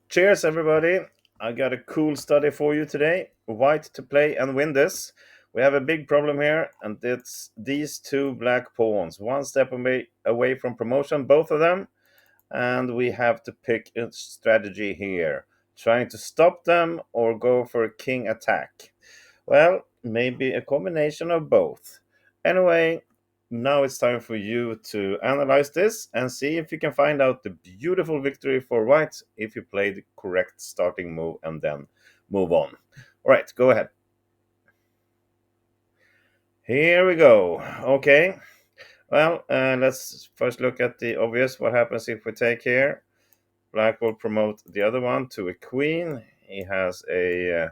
Cheers, everybody. I got a cool study for you today. White to play and win this. We have a big problem here, and it's these two black pawns. One step away from promotion, both of them. And we have to pick a strategy here. Trying to stop them or go for a king attack. Well, maybe a combination of both. Anyway, now it's time for you to analyze this and see if you can find out the beautiful victory for white if you play the correct starting move and then move on. All right, go ahead. Here we go. Okay. Well, let's first look at the obvious. What happens if we take here? Black will promote the other one to a queen. He has a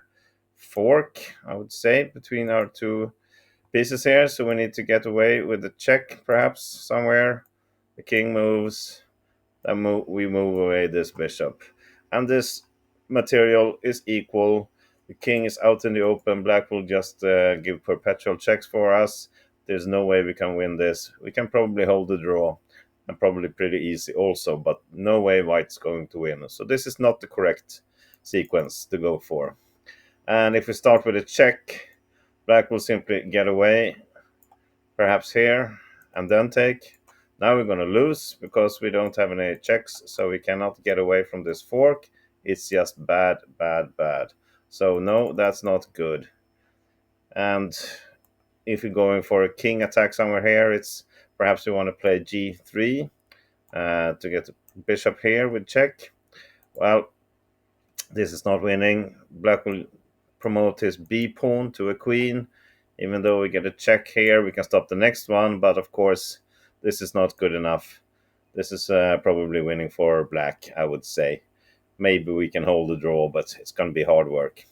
fork, I would say, between our two pieces here, so we need to get away with the check perhaps somewhere. The king moves, then we move away this bishop. And this material is equal. The king is out in the open. Black will just give perpetual checks for us. There's no way we can win this. We can probably hold the draw, and probably pretty easy also, but no way white's going to win. So this is not the correct sequence to go for. And if we start with a check, black will simply get away, perhaps here, and then take. Now we're going to lose because we don't have any checks, so we cannot get away from this fork. It's just bad, bad, bad. So no, that's not good. And if you're going for a king attack somewhere here, it's perhaps we want to play g3 to get the bishop here with check. Well, this is not winning. Black will promote his b pawn to a queen. Even though we get a check here, we can stop the next one, but of course this is not good enough. This is probably winning for black, I would say. Maybe we can hold the draw, but it's going to be hard work.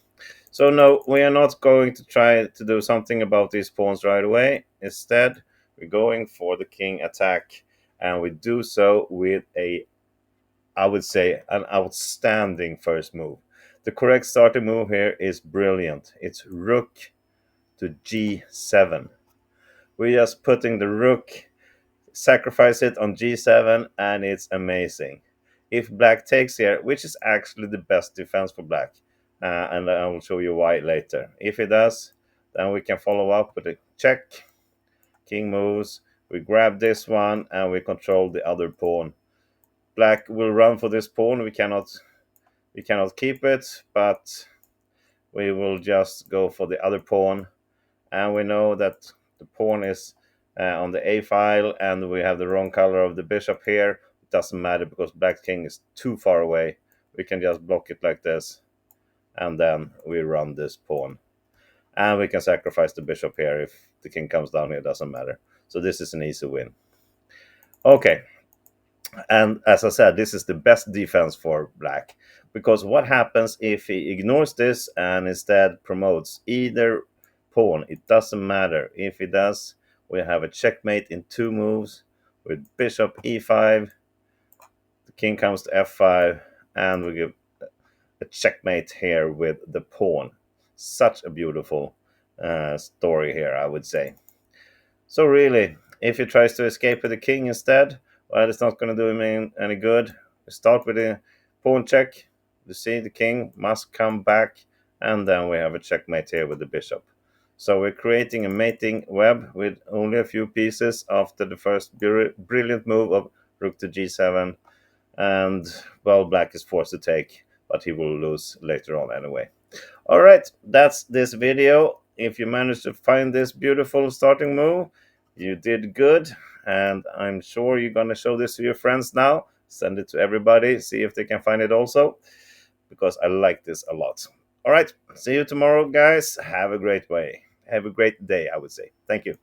So no, we are not going to try to do something about these pawns right away. Instead, we're going for the king attack, and we do so with I would say, an outstanding first move. The correct starting move here is brilliant. It's rook to g7. We're just putting the rook, sacrifice it on g7, and it's amazing. If black takes here, which is actually the best defense for black, and I will show you why later. If it does, then we can follow up with a check. King moves, we grab this one, and we control the other pawn. Black will run for this pawn. We cannot keep it, but we will just go for the other pawn. And we know that the pawn is on the a file, and we have the wrong color of the bishop here. It doesn't matter because black king is too far away. We can just block it like this, and then we run this pawn. And we can sacrifice the bishop here. If the king comes down here, it doesn't matter. So this is an easy win. Okay. And as I said, this is the best defense for black, because what happens if he ignores this and instead promotes either pawn? It doesn't matter. If he does, we have a checkmate in 2 moves with bishop e5. The king comes to f5, and we give a checkmate here with the pawn. Such a beautiful story here, I would say. So really, if he tries to escape with the king instead, well, it's not going to do him any good. We start with a pawn check. You see, the king must come back, and then we have a checkmate here with the bishop. So we're creating a mating web with only a few pieces after the first brilliant move of rook to g7. And, well, black is forced to take, but he will lose later on anyway. All right, that's this video. If you managed to find this beautiful starting move, you did good, and I'm sure you're going to show this to your friends now. Send it to everybody, see if they can find it also, because I like this a lot. All right, see you tomorrow, guys. Have a great day, I would say. Thank you.